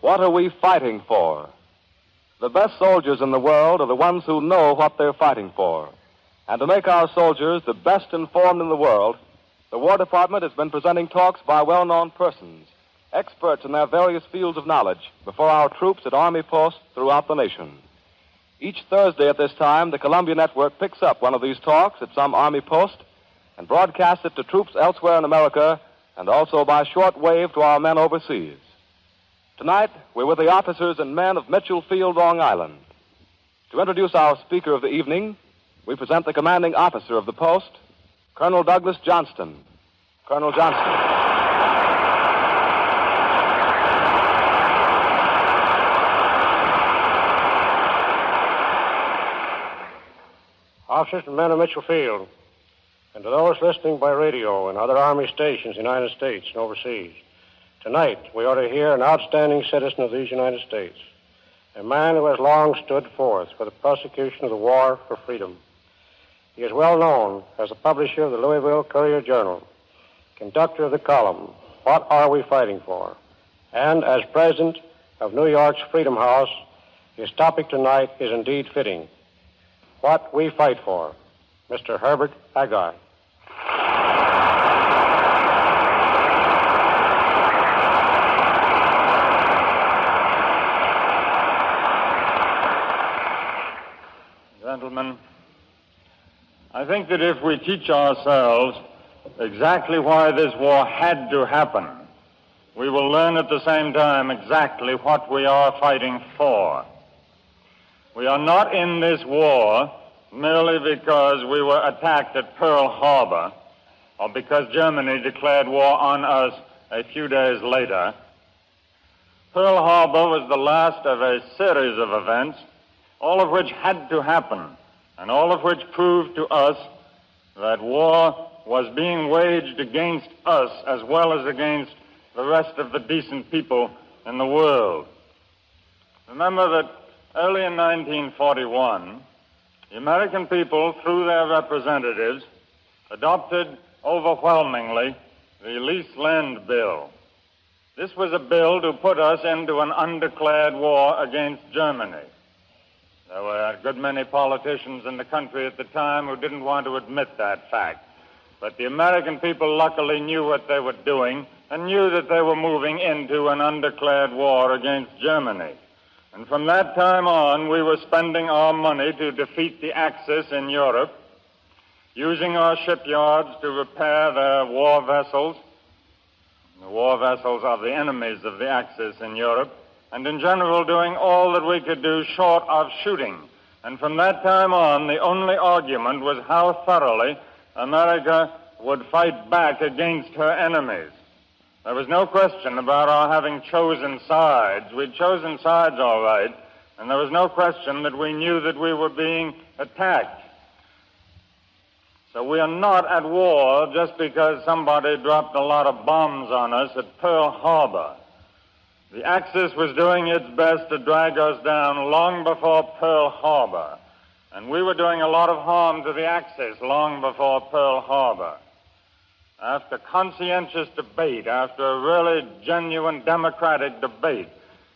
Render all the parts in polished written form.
What are we fighting for? The best soldiers in the world are the ones who know what they're fighting for. And to make our soldiers the best informed in the world, the War Department has been presenting talks by well-known persons, experts in their various fields of knowledge, before our troops at Army posts throughout the nation. Each Thursday at this time, the Columbia Network picks up one of these talks at some Army post and broadcasts it to troops elsewhere in America and also by short wave to our men overseas. Tonight, we're with the officers and men of Mitchell Field, Long Island. To introduce our speaker of the evening, we present the commanding officer of the post, Colonel Douglas Johnston. Colonel Johnston. Officers and men of Mitchell Field, and to those listening by radio and other Army stations in the United States and overseas, tonight we ought to hear an outstanding citizen of these United States, a man who has long stood forth for the prosecution of the war for freedom. He is well known as the publisher of the Louisville Courier-Journal, conductor of the column, What Are We Fighting For? And as president of New York's Freedom House, his topic tonight is indeed fitting. What We Fight For, Mr. Herbert Agar. Gentlemen, I think that if we teach ourselves exactly why this war had to happen, we will learn at the same time exactly what we are fighting for. We are not in this war merely because we were attacked at Pearl Harbor or because Germany declared war on us a few days later. Pearl Harbor was the last of a series of events, all of which had to happen, and all of which proved to us that war was being waged against us as well as against the rest of the decent people in the world. Remember that early in 1941, the American people, through their representatives, adopted overwhelmingly the Lease Land Bill. This was a bill to put us into an undeclared war against Germany. There were a good many politicians in the country at the time who didn't want to admit that fact. But the American people luckily knew what they were doing and knew that they were moving into an undeclared war against Germany. And from that time on, we were spending our money to defeat the Axis in Europe, using our shipyards to repair their war vessels, the war vessels are the enemies of the Axis in Europe, and in general doing all that we could do short of shooting. And from that time on, the only argument was how thoroughly America would fight back against her enemies. There was no question about our having chosen sides. We'd chosen sides all right, and there was no question that we knew that we were being attacked. So we are not at war just because somebody dropped a lot of bombs on us at Pearl Harbor. The Axis was doing its best to drag us down long before Pearl Harbor, and we were doing a lot of harm to the Axis long before Pearl Harbor. After conscientious debate, after a really genuine democratic debate,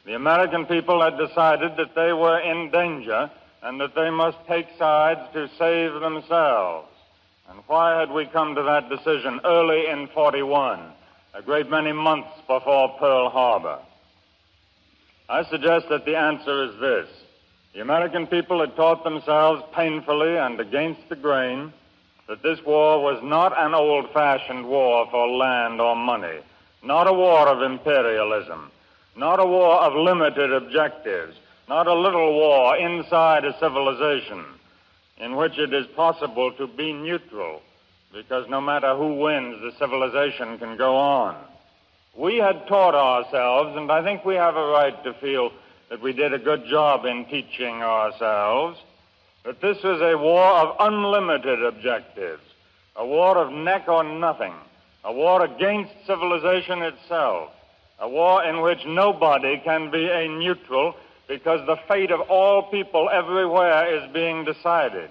the American people had decided that they were in danger and that they must take sides to save themselves. And why had we come to that decision early in 41, a great many months before Pearl Harbor? I suggest that the answer is this. The American people had taught themselves painfully and against the grain that this war was not an old-fashioned war for land or money, not a war of imperialism, not a war of limited objectives, not a little war inside a civilization in which it is possible to be neutral, because no matter who wins, the civilization can go on. We had taught ourselves, and I think we have a right to feel that we did a good job in teaching ourselves, that this was a war of unlimited objectives, a war of neck or nothing, a war against civilization itself, a war in which nobody can be a neutral because the fate of all people everywhere is being decided.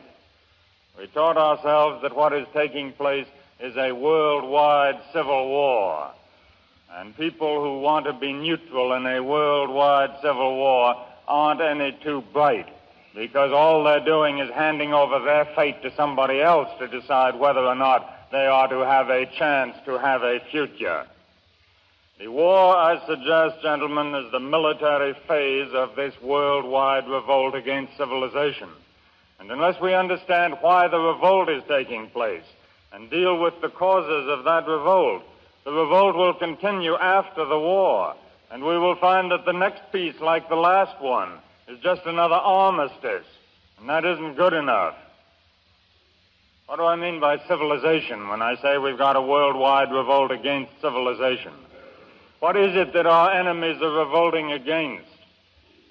We taught ourselves that what is taking place is a worldwide civil war. And people who want to be neutral in a worldwide civil war aren't any too bright, because all they're doing is handing over their fate to somebody else to decide whether or not they are to have a chance to have a future. The war, I suggest, gentlemen, is the military phase of this worldwide revolt against civilization. And unless we understand why the revolt is taking place and deal with the causes of that revolt, the revolt will continue after the war, and we will find that the next peace, like the last one, is just another armistice, and that isn't good enough. What do I mean by civilization when I say we've got a worldwide revolt against civilization? What is it that our enemies are revolting against?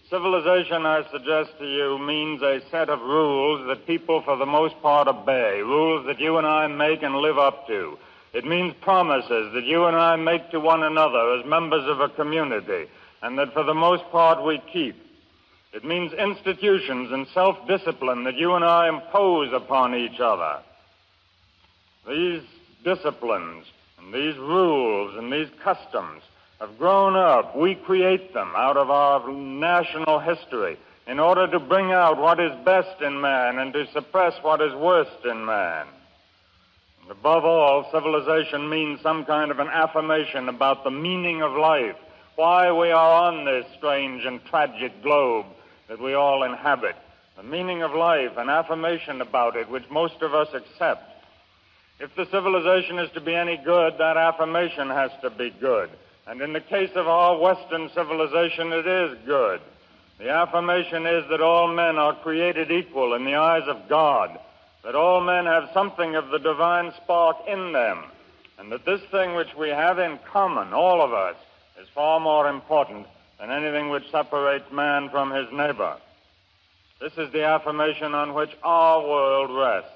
Civilization, I suggest to you, means a set of rules that people for the most part obey, rules that you and I make and live up to. It means promises that you and I make to one another as members of a community, and that for the most part we keep. It means institutions and self-discipline that you and I impose upon each other. These disciplines and these rules and these customs have grown up. We create them out of our national history in order to bring out what is best in man and to suppress what is worst in man. And above all, civilization means some kind of an affirmation about the meaning of life, why we are on this strange and tragic globe that we all inhabit. The meaning of life, an affirmation about it, which most of us accept. If the civilization is to be any good, that affirmation has to be good. And in the case of our Western civilization, it is good. The affirmation is that all men are created equal in the eyes of God, that all men have something of the divine spark in them, and that this thing which we have in common, all of us, is far more important than anything which separates man from his neighbor. This is the affirmation on which our world rests.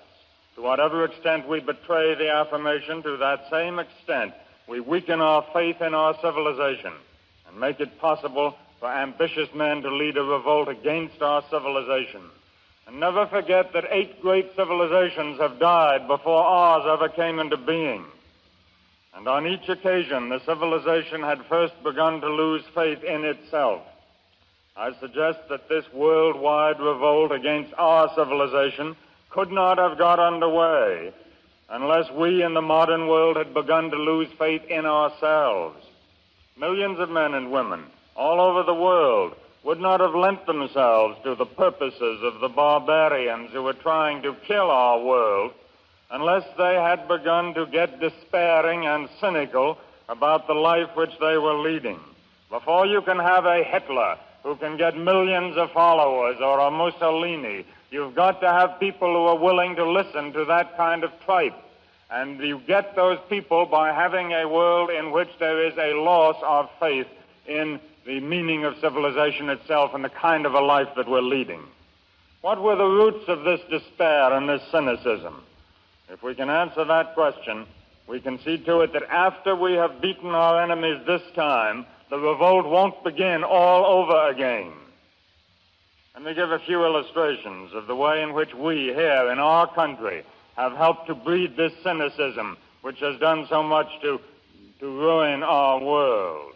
To whatever extent we betray the affirmation, to that same extent we weaken our faith in our civilization and make it possible for ambitious men to lead a revolt against our civilization. And never forget that 8 great civilizations have died before ours ever came into being. And on each occasion, the civilization had first begun to lose faith in itself. I suggest that this worldwide revolt against our civilization could not have got underway unless we in the modern world had begun to lose faith in ourselves. Millions of men and women all over the world would not have lent themselves to the purposes of the barbarians who were trying to kill our world unless they had begun to get despairing and cynical about the life which they were leading. Before you can have a Hitler who can get millions of followers or a Mussolini, you've got to have people who are willing to listen to that kind of tripe. And you get those people by having a world in which there is a loss of faith in the meaning of civilization itself and the kind of a life that we're leading. What were the roots of this despair and this cynicism? If we can answer that question, we can see to it that after we have beaten our enemies this time, the revolt won't begin all over again. Let me give a few illustrations of the way in which we here in our country have helped to breed this cynicism which has done so much to ruin our world.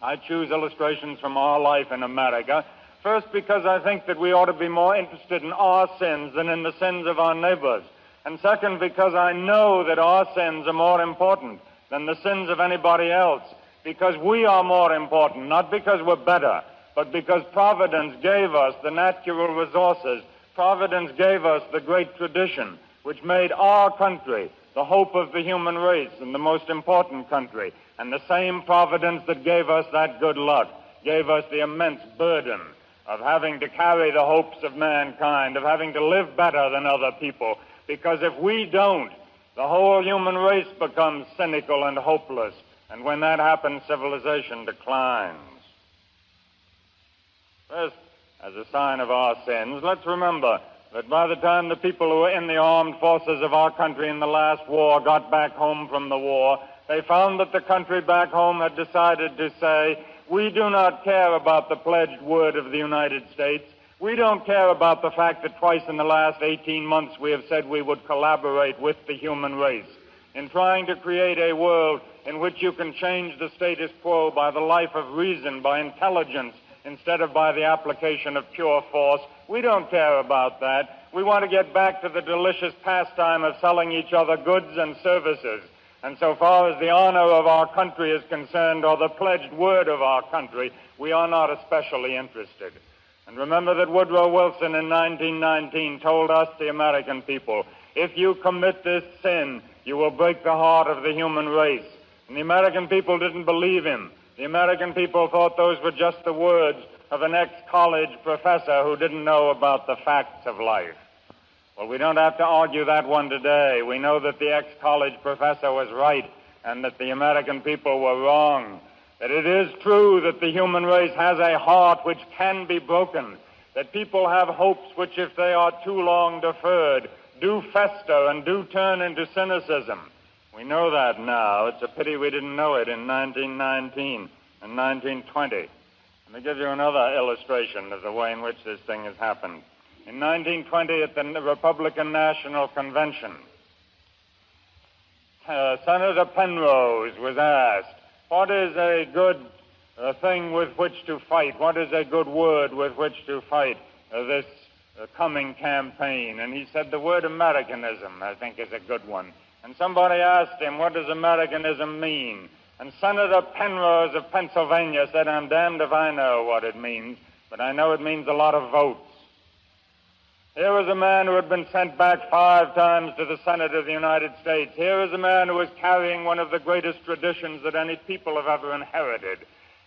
I choose illustrations from our life in America, first because I think that we ought to be more interested in our sins than in the sins of our neighbors, and second because I know that our sins are more important than the sins of anybody else, because we are more important, not because we're better, but because Providence gave us the natural resources. Providence gave us the great tradition which made our country the hope of the human race and the most important country. And the same Providence that gave us that good luck gave us the immense burden of having to carry the hopes of mankind, of having to live better than other people. Because if we don't, the whole human race becomes cynical and hopeless. And when that happens, civilization declines. First, as a sign of our sins, let's remember that by the time the people who were in the armed forces of our country in the last war got back home from the war, they found that the country back home had decided to say, we do not care about the pledged word of the United States. We don't care about the fact that twice in the last 18 months we have said we would collaborate with the human race. in trying to create a world in which you can change the status quo by the life of reason, by intelligence, instead of by the application of pure force. We don't care about that. We want to get back to the delicious pastime of selling each other goods and services. And so far as the honor of our country is concerned, or the pledged word of our country, we are not especially interested. And remember that Woodrow Wilson in 1919 told us, the American people, if you commit this sin, you will break the heart of the human race. And the American people didn't believe him. The American people thought those were just the words of an ex-college professor who didn't know about the facts of life. Well, we don't have to argue that one today. We know that the ex-college professor was right and that the American people were wrong. That it is true that the human race has a heart which can be broken, that people have hopes which, if they are too long deferred, do fester and do turn into cynicism. We know that now. It's a pity we didn't know it in 1919 and 1920. Let me give you another illustration of the way in which this thing has happened. In 1920, at the Republican National Convention, Senator Penrose was asked, what is a good thing with which to fight? What is a good word with which to fight this coming campaign? And he said the word Americanism, I think, is a good one. And somebody asked him, what does Americanism mean? And Senator Penrose of Pennsylvania said, I'm damned if I know what it means, but I know it means a lot of votes. Here was a man who had been sent back 5 times to the Senate of the United States. Here is a man who was carrying one of the greatest traditions that any people have ever inherited.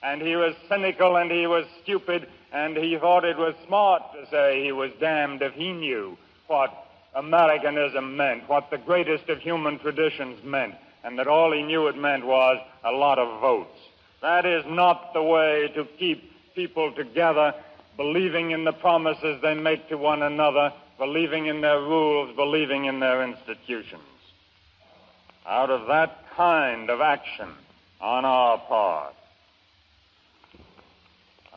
And he was cynical and he was stupid, and he thought it was smart to say he was damned if he knew what Americanism meant, what the greatest of human traditions meant, and that all he knew it meant was a lot of votes. That is not the way to keep people together, believing in the promises they make to one another, believing in their rules, believing in their institutions. Out of that kind of action on our part,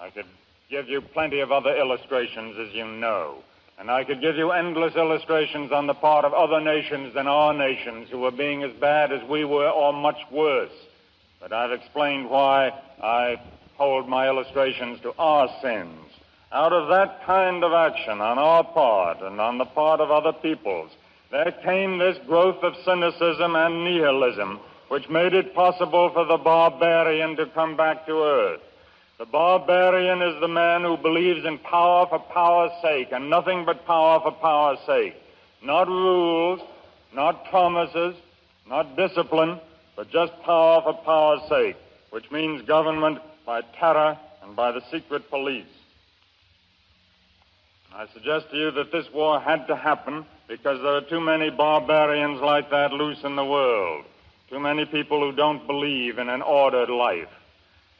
I could give you plenty of other illustrations, as you know, and I could give you endless illustrations on the part of other nations than our nations who were being as bad as we were or much worse. But I've explained why I hold my illustrations to our sins. Out of that kind of action on our part and on the part of other peoples, there came this growth of cynicism and nihilism, which made it possible for the barbarian to come back to earth. The barbarian is the man who believes in power for power's sake, and nothing but power for power's sake. Not rules, not promises, not discipline, but just power for power's sake, which means government by terror and by the secret police. I suggest to you that this war had to happen because there are too many barbarians like that loose in the world, too many people who don't believe in an ordered life.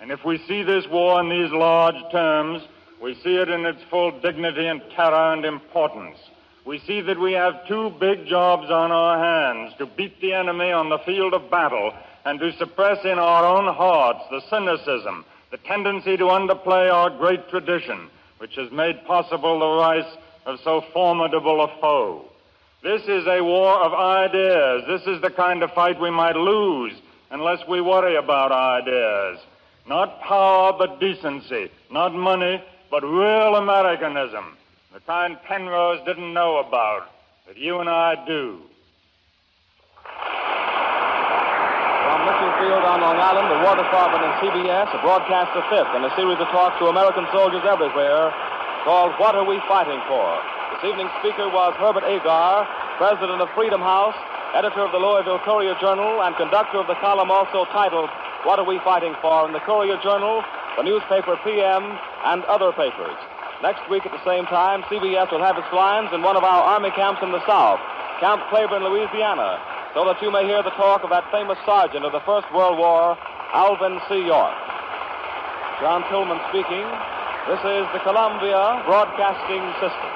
And if we see this war in these large terms, we see it in its full dignity and terror and importance. We see that we have 2 big jobs on our hands: to beat the enemy on the field of battle and to suppress in our own hearts the cynicism, the tendency to underplay our great tradition, which has made possible the rise of so formidable a foe. This is a war of ideas. This is the kind of fight we might lose unless we worry about ideas. Not power, but decency. Not money, but real Americanism. The kind Penrose didn't know about, that you and I do. From Mitchell Field on Long Island, the War Department and CBS have broadcast the 5th in a series of talks to American soldiers everywhere called What Are We Fighting For? This evening's speaker was Herbert Agar, president of Freedom House, editor of the Louisville Courier-Journal, and conductor of the column also titled What Are We Fighting For? In the Courier-Journal, the newspaper PM, and other papers. Next week at the same time, CBS will have its lines in one of our Army camps in the South, Camp Claiborne, Louisiana, so that you may hear the talk of that famous sergeant of the First World War, Alvin C. York. John Tillman speaking. This is the Columbia Broadcasting System.